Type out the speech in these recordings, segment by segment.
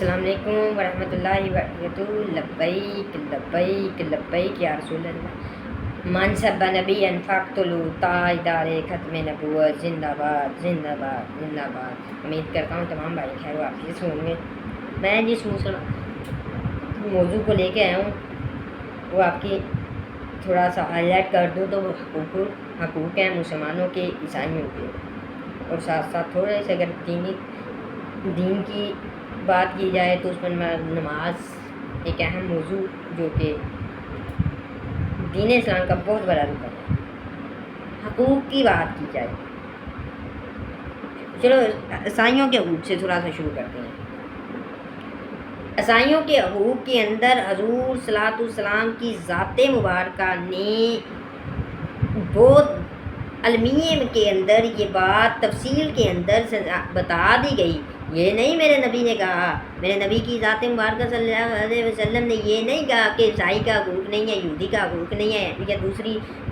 السلام علیکم ورحمۃ اللہ وبرکاتہ۔ لبیک لبیک لبیک یا رسول اللہ۔ منصب نبی فاقتلو تاجدار ختم نبوت، زندہ باد زندہ باد زندہ باد۔ امید کرتا ہوں تمام بھائی خیر و عافیت سے ہوں گے۔ میں جس موضوع کو لے کے آیا ہوں وہ آپ کی تھوڑا سا ہائی لائٹ کر دوں تو وہ حقوق ہیں مسلمانوں کے، عیسائیوں کے، اور ساتھ ساتھ تھوڑے سے اگر دین کی بات کی جائے تو اس میں نماز ایک اہم موضوع جو کہ دین اسلام کا بہت بڑا رکن ہے۔ حقوق کی بات کی جائے، چلو عیسائیوں کے حقوق سے تھوڑا سا شروع کرتے ہیں۔ عیسائیوں کے حقوق کے اندر حضور صلی اللہ علیہ وسلم کی ذات مبارکہ نے بہت علمیہ کے اندر یہ بات تفصیل کے اندر سے بتا دی گئی۔ یہ نہیں میرے نبی نے کہا، میرے نبی کی ذات مبارکہ صلی اللہ علیہ وسلم نے یہ نہیں کہا کہ عیسائی کا حقوق نہیں ہے، یہودی کا حقوق نہیں ہے،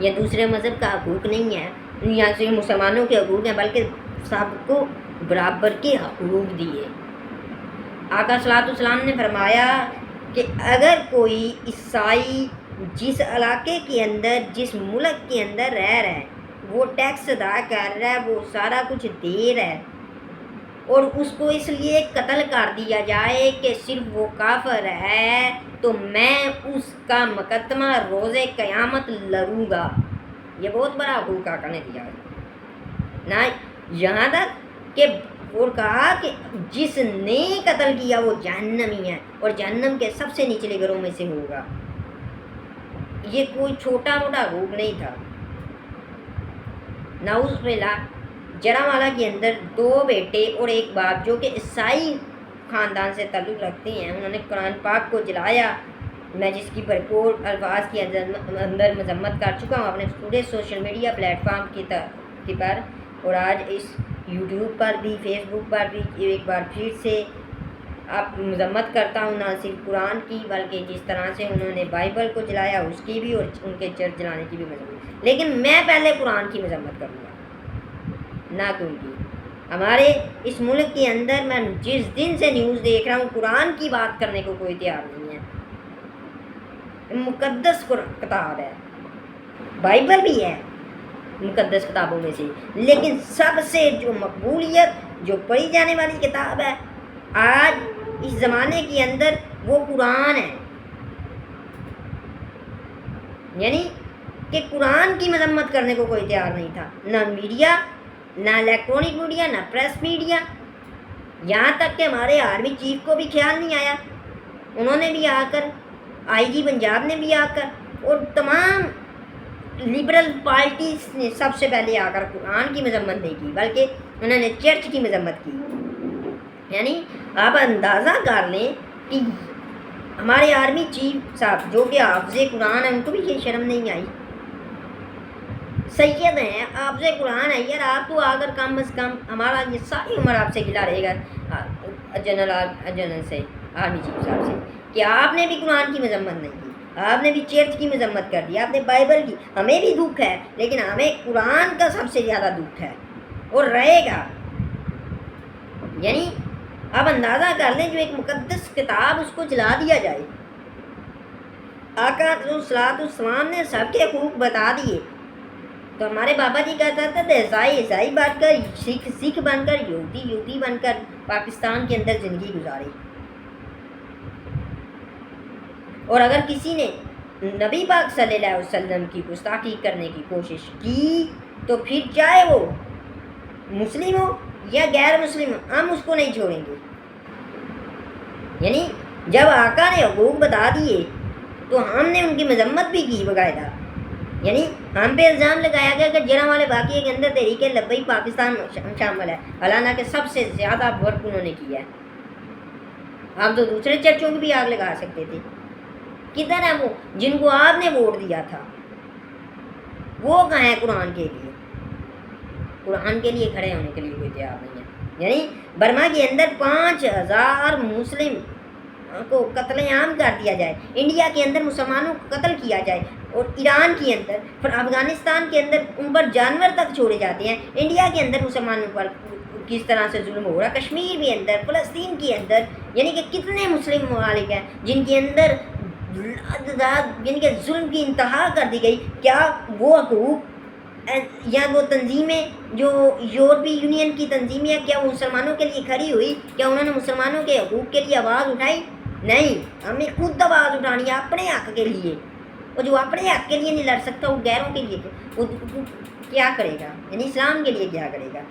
یا دوسرے مذہب کا حقوق نہیں ہے، یا صرف مسلمانوں کے حقوق ہیں، بلکہ سب کو برابر کے حقوق دیے۔ آقا صلی اللہ علیہ وسلم نے فرمایا کہ اگر کوئی عیسائی جس علاقے کے اندر، جس ملک کے اندر رہ رہا ہے، وہ ٹیکس ادا کر رہا ہے، وہ سارا کچھ دے رہا ہے، اور اس کو اس لیے قتل کر دیا جائے کہ صرف وہ کافر ہے، تو میں اس کا مقدمہ روز قیامت لڑوں گا۔ یہ بہت بڑا حقوق آقا نے دیا ہے نا، یہاں تک کہ اور کہا کہ جس نے قتل کیا وہ جہنمی ہے اور جہنم کے سب سے نچلے گھروں میں سے ہوگا۔ یہ کوئی چھوٹا موٹا حقوق نہیں تھا۔ نعوذ باللہ، جڑامالہ کے اندر 2 بیٹے اور 1 باپ جو کہ عیسائی خاندان سے تعلق رکھتے ہیں، انہوں نے قرآن پاک کو جلایا۔ میں جس کی بھرپور الفاظ کے اندر مذمت کر چکا ہوں اپنے پورے سوشل میڈیا پلیٹ فارم کی پر، اور آج اس یوٹیوب پر بھی، فیس بک پر بھی ایک بار پھر سے آپ مذمت کرتا ہوں، نہ صرف قرآن کی بلکہ جس طرح سے انہوں نے بائبل کو جلایا اس کی بھی، اور ان کے چرچ جلانے کی بھی مذمت۔ لیکن میں پہلے قرآن کی مذمت کروں گا، نہ کوئی بھی۔ ہمارے اس ملک کے اندر میں جس دن سے نیوز دیکھ رہا ہوں، قرآن کی بات کرنے کو کوئی تیار نہیں ہے۔ مقدس کتاب ہے، بائبل بھی ہے مقدس کتابوں میں سے، لیکن سب سے جو مقبولیت، جو پڑھی جانے والی کتاب ہے آج اس زمانے کے اندر، وہ قرآن ہے۔ یعنی کہ قرآن کی مذمت کرنے کو کوئی تیار نہیں تھا، نہ میڈیا، نہ الیکٹرانک میڈیا، نہ پریس میڈیا، یہاں تک کہ ہمارے آرمی چیف کو بھی خیال نہیں آیا۔ انہوں نے بھی آ کر، آئی جی پنجاب نے بھی آ کر، اور تمام لبرل پارٹیز نے سب سے پہلے آ کر قرآن کی مذمت نہیں کی، بلکہ انہوں نے چرچ کی مذمت کی۔ یعنی آپ اندازہ کر لیں کہ ہمارے آرمی چیف صاحب جو کہ حافظ قرآن ہیں، ان کو بھی یہ شرم نہیں آئی۔ سید ہیں، حافظ قرآن ہے، یار آپ تو آ کر کم از کم، ہمارا یہ ساری عمر آپ سے گلا رہے گا جنرل سے، آرمی چیف صاحب سے، کہ آپ نے بھی قرآن کی مذمت نہیں کی، آپ نے بھی چرچ کی مذمت کر دی، آپ نے بائبل کی۔ ہمیں بھی دکھ ہے، لیکن ہمیں قرآن کا سب سے زیادہ دکھ ہے اور رہے گا۔ یعنی آپ اندازہ کر لیں، جو ایک مقدس کتاب، اس کو جلا دیا جائے۔ آقا صلی اللہ علیہ وسلم نے سب کے حقوق بتا دیے، تو ہمارے بابا جی کہتا تھا عیسائی بن کر، سکھ بن کر، یہودی بن کر پاکستان کے اندر زندگی گزاری۔ اور اگر کسی نے نبی پاک صلی اللہ علیہ وسلم کی گستاخی کرنے کی کوشش کی تو پھر چاہے وہ مسلم ہو یا غیر مسلم ہو، ہم اس کو نہیں چھوڑیں گے۔ یعنی جب آقا نے حقوق بتا دیے تو ہم نے ان کی مذمت بھی کی باقاعدہ۔ یعنی ہم پہ الزام لگایا گیا کہ جڑامالہ واقعے کے اندر تحریک لبیک پاکستان شامل ہے، حالانکہ کہ سب سے زیادہ ورک انہوں نے کیا ہے۔ ہم تو دوسرے چرچوں کی بھی آگ لگا سکتے تھے۔ کدھر ہیں وہ جن کو آپ نے ووٹ دیا تھا؟ وہ کہاں ہیں قرآن کے لیے؟ قرآن کے لیے کھڑے ہونے کے لیے کوئی تیار نہیں ہے۔ یعنی برما کے اندر 5000 مسلم کو قتل عام کر دیا جائے، انڈیا کے اندر مسلمانوں کو قتل کیا جائے، اور ایران کے اندر، پھر افغانستان کے اندر ان پر جانور تک چھوڑے جاتے ہیں، انڈیا کے اندر مسلمانوں پر کس طرح سے ظلم ہو رہا ہے کشمیر کے اندر، فلسطین کے اندر، یعنی کہ کتنے مسلم ممالک ہیں جن کے اندر یعنی کہ ظلم کی انتہا کر دی گئی. کیا وہ حقوق یا وہ تنظیمیں جو یورپی یونین کی تنظیمیں کیا وہ مسلمانوں کے لیے کھڑی ہوئی؟ کیا انہوں نے مسلمانوں کے حقوق کے لیے آواز اٹھائی؟ نہیں. ہمیں خود آواز اٹھانی ہے اپنے حق کے لیے. اور جو اپنے حق کے لیے نہیں لڑ سکتا وہ غیروں کے لیے وہ کیا کرے گا؟ یعنی اسلام کے لیے کیا کرے گا؟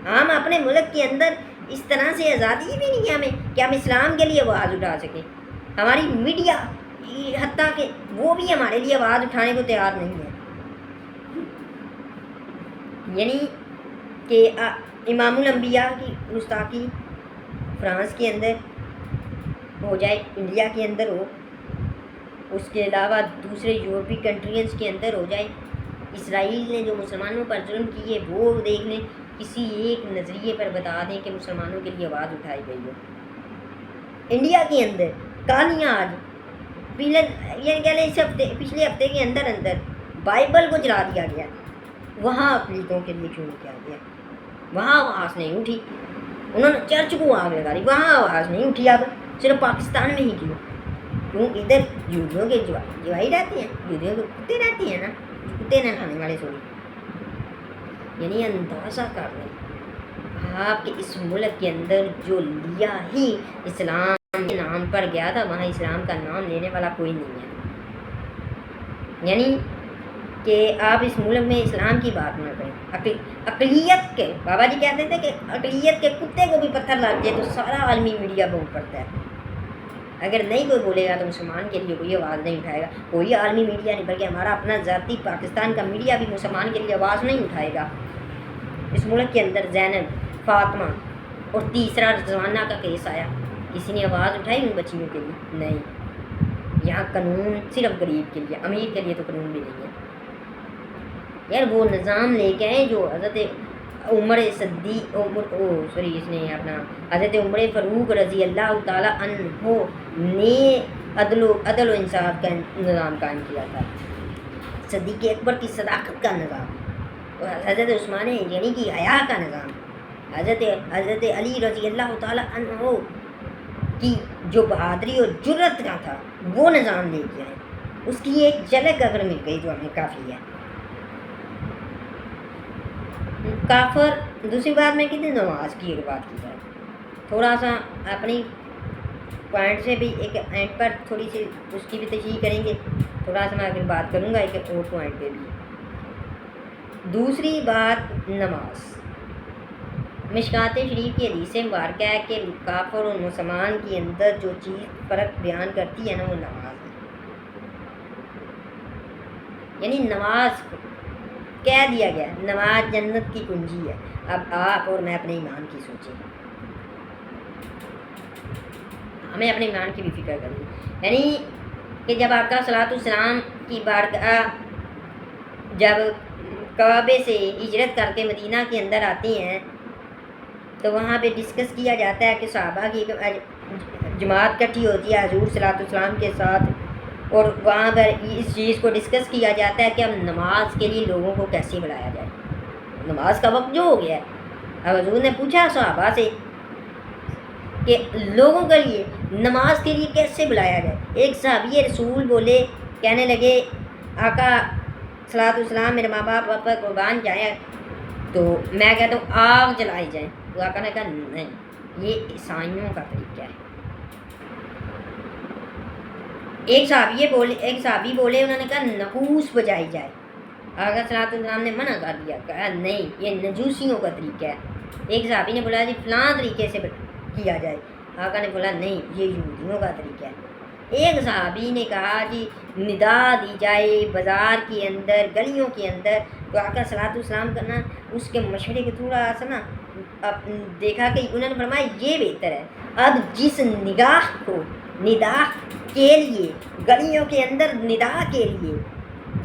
ہم اپنے ملک کے اندر اس طرح سے آزادی بھی نہیں ہے ہمیں کہ ہم اسلام کے لیے آواز اٹھا سکیں. ہماری میڈیا حتیٰ کہ وہ بھی ہمارے لیے آواز اٹھانے کو تیار نہیں ہے. یعنی کہ امام الانبیاء کی گستاخی فرانس کے اندر ہو جائے، انڈیا کے اندر ہو، اس کے علاوہ دوسرے یورپی کنٹریز کے اندر ہو جائے، اسرائیل نے جو مسلمانوں پر ظلم کیے وہ دیکھ لیں، کسی ایک نظریے پر بتا دیں کہ مسلمانوں کے لیے آواز اٹھائی گئی ہو. انڈیا کے اندر کہانیاں آج یعنی کہہ لیں پچھلے ہفتے کے اندر بائبل کو جلا دیا گیا. وہاں اقلیتوں کے لیے کیوں کیا گیا؟ وہاں آواز نہیں اٹھی. انہوں نے چرچ کو آگ لگا دی، وہاں آواز نہیں اٹھی. اب صرف پاکستان میں ہی کیوں ادھر یہودیوں کے جوائی رہتے ہیں، یہودیوں کے کتے رہتے ہیں نا، کتے نہ کھانے والے سوری. یعنی اندازہ کر لیں آپ کہ اس ملک کے اندر جو لیا ہی اسلام کے نام پر گیا تھا وہاں اسلام کا نام لینے والا کوئی نہیں ہے. یعنی کہ آپ اس ملک میں اسلام کی بات نہ کریں. اقلیت کے بابا جی کہتے تھے کہ اقلیت کے کتے کو بھی پتھر لگ جائے تو سارا عالمی میڈیا بول پڑتا ہے. اگر نہیں کوئی بولے گا تو مسلمان کے لیے کوئی آواز نہیں اٹھائے گا، کوئی عالمی میڈیا نہیں، بلکہ ہمارا اپنا ذاتی پاکستان کا میڈیا بھی مسلمان کے لیے آواز نہیں اٹھائے گا. اس ملک کے اندر زینب، فاطمہ اور تیسرا رضوانہ کا کیس آیا، کسی نے آواز اٹھائی ان بچیوں کے لیے؟ نہیں. یہاں قانون صرف غریب کے لیے، امیر کے لیے تو قانون بھی نہیں ہے. یار وہ نظام لے کے آئے جو حضرت حضرت عمر فاروق رضی اللہ تعالیٰ عنہ نے عدل و انصاف کا نظام قائم کیا تھا، صدیق اکبر کی صداقت کا نظام، حضرت عثمان غنی کی حیا کا نظام، حضرت علی رضی اللہ تعالیٰ عنہ کی جو بہادری اور جرت کا تھا وہ نظام لے کے آئے. اس کی ایک جھلک اگر مل گئی تو ہمیں کافی ہے. کافر دوسری بات میں کتنی نماز کی اگر بات کی جائے، تھوڑا سا اپنی پوائنٹ سے بھی ایک اینڈ پر تھوڑی سی اس کی بھی تشریح کریں گے. تھوڑا سا میں اگر بات کروں گا ایک اور پوائنٹ پہ بھی. دوسری بات نماز، مشکوٰۃ شریف کی حدیث مبارکہ ہے کہ کافر اور مسلمان کے اندر جو چیز فرق بیان کرتی ہے نا وہ نماز ہے. یعنی نماز کہہ دیا گیا نماز جنت کی کنجی ہے. اب آپ اور میں اپنے ایمان کی سوچیں، ہمیں اپنے ایمان کی بھی فکر کرنی. یعنی کہ جب آقا صلاۃ السلام کی بارگاہ جب کعبے سے ہجرت کر کے مدینہ کے اندر آتے ہیں تو وہاں پہ ڈسکس کیا جاتا ہے کہ صحابہ کی جماعت کٹھی ہوتی ہے حضور صلاۃ السلام کے ساتھ، اور وہاں پر اس چیز کو ڈسکس کیا جاتا ہے کہ اب نماز کے لیے لوگوں کو کیسے بلایا جائے. نماز کا وقت جو ہو گیا ہے، اب حضور نے پوچھا صحابہ سے کہ لوگوں کے لیے نماز کے لیے کیسے بلایا جائے. ایک صحابی رسول بولے، کہنے لگے آقا صلاۃ السلام میرے ماں باپ پر قربان جائیں تو میں کہتا ہوں آگ جلائی جائیں. تو آقا نے کہا نہیں، یہ عیسائیوں کا طریقہ ہے. ایک صحابی بولے انہوں نے کہا نحوس بجائی جائے. آقا صلاۃ السلام نے منع کر دیا، کہا نہیں یہ نجوسیوں کا طریقہ ہے. ایک صحابی نے بولا جی فلاں طریقے سے کیا جائے. آقا نے بولا نہیں یہ یہودیوں کا طریقہ ہے. ایک صحابی نے کہا جی ندا دی جائے بازار کے اندر، گلیوں کے اندر. تو آقا صلاۃ السلام کرنا اس کے مشورے کو تھوڑا سا نا دیکھا کہ انہوں نے فرمایا یہ بہتر ہے. اب جس نگاہ کو ندا کے لیے گلیوں کے اندر ندا کے لیے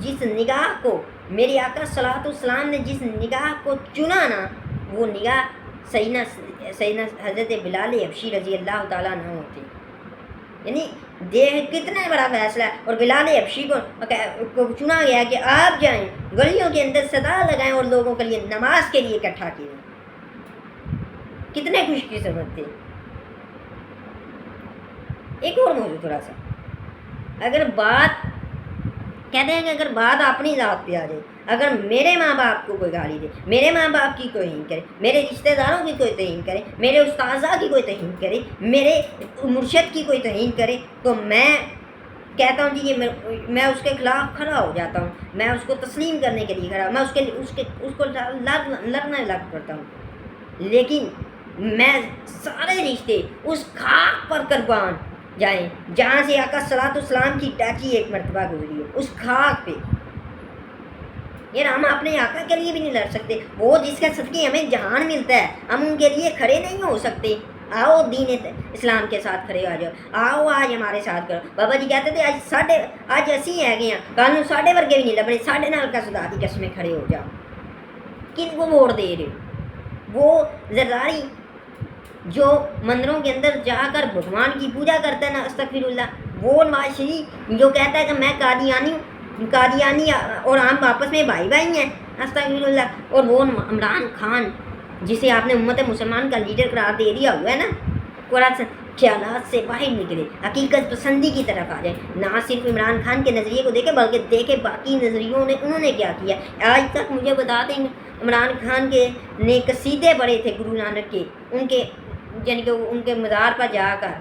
جس نگاہ کو میرے آقا صلاۃ السلام نے جس نگاہ کو چنا نا وہ نگاہ سیدنا حضرت بلال حبشی رضی اللہ تعالیٰ عنہ ہوتے. یعنی دیکھ کتنا بڑا فیصلہ ہے. اور بلال حبشی کو چنا گیا کہ آپ جائیں گلیوں کے اندر صدا لگائیں اور لوگوں کے لیے نماز کے لیے اکٹھا کیے. کتنے خوش قسمت تھے. ایک اور موضوع تھوڑا سا، اگر بات کہتے ہیں کہ اگر بات اپنی ذات پہ آ جائے، اگر میرے ماں باپ کو کوئی گالی دے، میرے ماں باپ کی کوئی توہین کرے، میرے رشتہ داروں کی کوئی توہین کرے، میرے استاذہ کی کوئی توہین کرے، میرے مرشد کی کوئی توہین کرے، تو میں کہتا ہوں جی یہ میں اس کے خلاف کھڑا ہو جاتا ہوں، میں اس کو تسلیم کرنے کے لیے کھڑا، میں اس کو لڑنا لگ پڑتا ہوں. لیکن میں سارے رشتے اس خاک پر قربان جائیں جہاں سے آقا صلاۃ السلام کی ٹاچی ایک مرتبہ گزری ہو، اس خاک پہ. یار ہم اپنے آقا کے لیے بھی نہیں لڑ سکتے، وہ جس کا صدقے ہمیں جہان ملتا ہے، ہم ان کے لیے کھڑے نہیں ہو سکتے. آؤ دین اسلام کے ساتھ کھڑے آ جاؤ، آؤ آج ہمارے ساتھ کرو. بابا جی کہتے تھے آج اسی ہے گئے ہیں، کل نو ساڑھے ورگے بھی نہیں لبنے، ساڑھے نال کا سدا کی قسمیں کھڑے ہو جاؤ. کن کو ووٹ دے رہے ہو؟ وہ زرداری جو مندروں کے اندر جا کر بھگوان کی پوجا کرتا ہے نا، استغفر اللہ، وہ معاشری جو کہتا ہے کہ میں قادیانی اور ہم آپس میں بھائی بھائی ہیں، استغفر اللہ. اور وہ عمران خان جسے آپ نے امت مسلمان کا لیڈر قرار دے دیا ہوا ہے نا، قرآن خیالات سے باہر نکلے، حقیقت پسندی کی طرف آ جائے. نہ صرف عمران خان کے نظریے کو دیکھے بلکہ دیکھے باقی نظریوں نے انہوں نے کیا کیا. آج تک مجھے بتا دیں عمران خان کے نے قصیدے پڑھے تھے گرو نانک کے، ان کے یعنی کہ ان کے مزار پر جا کر،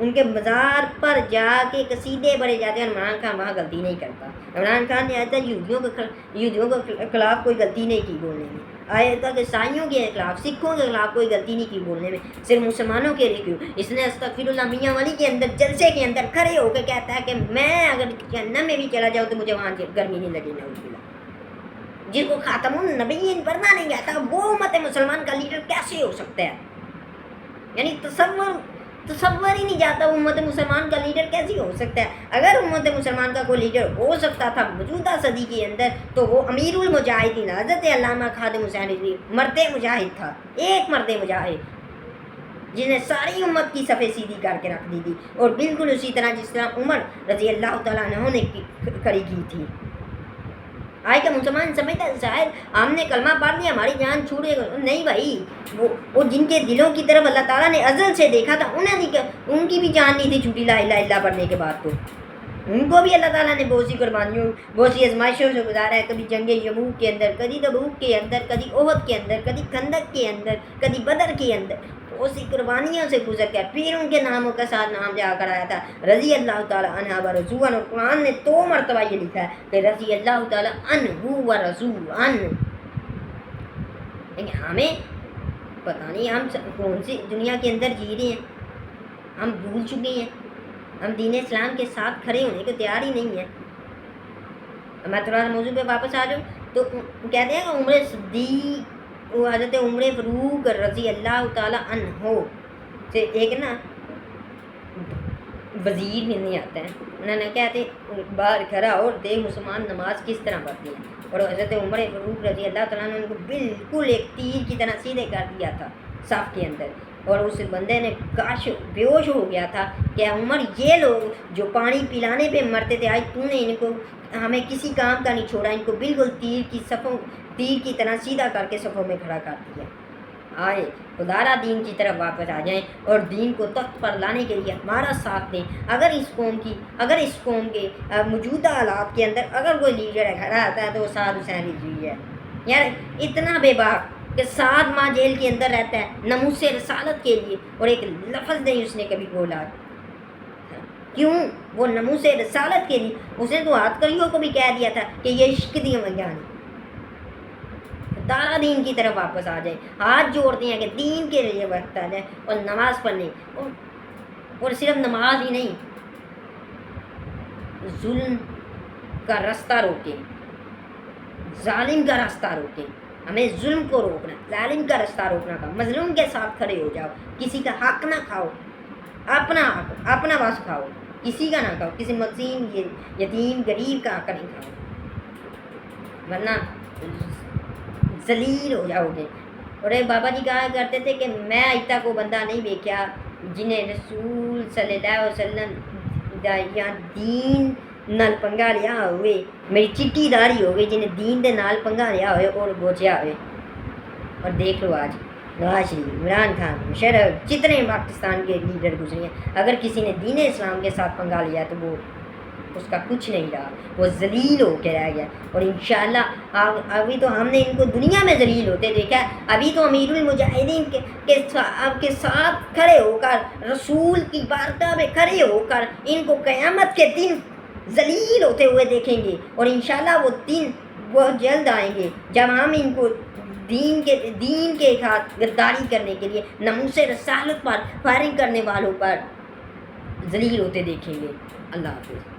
ان کے مزار پر جا کے قصیدے پڑھے جاتے ہیں. عمران خان وہاں غلطی نہیں کرتا. عمران خان نے آج تک یہودیوں کے خلاف کوئی غلطی نہیں کی بولنے میں، آج تک عیسائیوں کے خلاف، سکھوں کے خلاف کوئی غلطی نہیں کی بولنے میں، صرف مسلمانوں کے لیے کیوں. اس نے استغفر اللہ میاں والی کے اندر جلسے کے اندر کھڑے ہو کے کہتا ہے کہ میں اگر جہنم میں بھی چلا جاؤں تو مجھے وہاں گرمی نہیں لگے. نعوذ باللہ. جس کو خاتم النبیین پڑھنا نہیں آتا وہ امت مسلمان کا لیڈر کیسے ہو سکتا ہے؟ یعنی تصور ہی نہیں جاتا وہ امت مسلمان کا لیڈر کیسے ہو سکتا ہے. اگر امت مسلمان کا کوئی لیڈر ہو سکتا تھا موجودہ صدی کے اندر تو وہ امیر المجاہدین حضرت علامہ خادم حسین رضوی مرد مجاہد تھا، ایک مرد مجاہد جس نے ساری امت کی صفحے سیدھی کر کے رکھ دی تھی، اور بالکل اسی طرح جس طرح عمر رضی اللہ تعالیٰ عنہ نے کھڑی کی تھی. آج کا مسلمان سمجھتا ہے شاید ہم نے کلمہ پڑھ لیا ہماری جان چھوڑے گا. نہیں بھائی، وہ جن کے دلوں کی طرف اللہ تعالیٰ نے ازل سے دیکھا تھا ان کی بھی جان نہیں تھی چھوٹی لا الہ الا اللہ پڑھنے کے بعد. تو ان کو بھی اللہ تعالیٰ نے بہت سی قربانیوں، بہت سی آزمائشوں سے گزارا ہے. کبھی جنگ یرموک کے اندر، کبھی تبوک کے اندر، کبھی احد کے اندر، کبھی خندق کے اندر، کبھی بدر کے اندر، بہت سی قربانیوں سے گزر کے پھر ان کے ناموں کے ساتھ نام جا کر آیا تھا رضی اللہ تعالیٰ عنہ و رضوان. اور قرآن نے 2 مرتبہ یہ لکھا ہے کہ رضی اللہ تعالیٰ عنہ و رضوان. لیکن ہمیں پتہ نہیں ہم کون سی دنیا کے اندر جی رہے ہیں، ہم بھول چکے ہیں، ہم دین اسلام کے ساتھ کھڑے ہونے کو تیار ہی نہیں ہیں. میں تھوڑا موضوع پہ واپس آ جاؤں تو کہتے ہیں کہ عمر صدیق، وہ حضرت عمر فاروق رضی اللہ تعالیٰ عنہ سے ایک نا وزیر ملنے آتا ہے. انہوں نے کہتے باہر کھڑا اور دیکھ مسلمان نماز کس طرح پڑھتے ہیں. اور حضرت عمر فاروق رضی اللہ تعالیٰ نے ان کو بالکل ایک تیر کی طرح سیدھے کر دیا تھا صف کے اندر. اور اس بندے نے کاش بے ہوش ہو گیا تھا کہ عمر یہ لوگ جو پانی پلانے پہ مرتے تھے، آج تو نے ان کو ہمیں کسی کام کا نہیں چھوڑا، ان کو بالکل تیر کی طرح سیدھا کر کے صفوں میں کھڑا کر دیا. آئے خدارہ دین کی طرف واپس آ جائیں اور دین کو تخت پر لانے کے لیے ہمارا ساتھ دیں. اگر اس قوم کے موجودہ حالات کے اندر اگر کوئی لیڈر کھڑا آتا ہے تو وہ سعد حسین رضوی ہے. یار اتنا بے باک کہ 7 ماہ جیل کے اندر رہتا ہے ناموس رسالت کے لیے، اور ایک لفظ نہیں اس نے کبھی بولا. کیوں؟ وہ ناموس رسالت کے لیے. اس نے تو ہاتھ کریوں کو بھی کہہ دیا تھا کہ یہ عشق دی منگانی. دارا دین کی طرف واپس آ جائیں، ہاتھ جوڑتے ہیں کہ دین کے لیے وقت آ جائے اور نماز پڑھنے. اور صرف نماز ہی نہیں، ظلم کا راستہ روکیں، ظالم کا راستہ روکیں. ہمیں ظلم کو روکنا، ظالم کا راستہ روکنا کا، مظلوم کے ساتھ کھڑے ہو جاؤ. کسی کا حق نہ کھاؤ، اپنا حق اپنا بس کھاؤ، کسی کا نہ کھاؤ. کسی مسکین یتیم غریب کا حق نہیں کھاؤ ورنہ ذلیل ہو جاؤ گے. اور ایک بابا جی کہا کرتے تھے کہ میں اج تک وہ بندہ نہیں دیکھا جنہیں رسول صلی اللہ علیہ وسلم یا دین نال پنگا لیا ہوئے، میری چٹی داری ہو گئی جنہیں دین دے نال پنگا لیا ہوئے اور بوجھیا ہوئے. اور دیکھ لو آج نواز شریف، عمران خان، مشرف، جتنے پاکستان کے لیڈر گزرے ہیں، اگر کسی نے دین اسلام کے ساتھ پنگا لیا تو وہ اس کا کچھ نہیں رہا، وہ ذلیل ہو کے رہ گیا. اور انشاءاللہ ابھی تو ہم نے ان کو دنیا میں ذلیل ہوتے دیکھا ہے. ابھی تو امیر المجاہدین کے ساتھ کھڑے ہو کر، رسول کی بارگاہ میں کھڑے ہو کر ان کو قیامت کے دن ذلیل ہوتے ہوئے دیکھیں گے. اور انشاءاللہ وہ دن بہت جلد آئیں گے جب ہم ان کو دین کے ساتھ غداری کرنے کے لیے ناموس رسالت پر فائرنگ کرنے والوں پر ذلیل ہوتے دیکھیں گے. اللہ حافظ.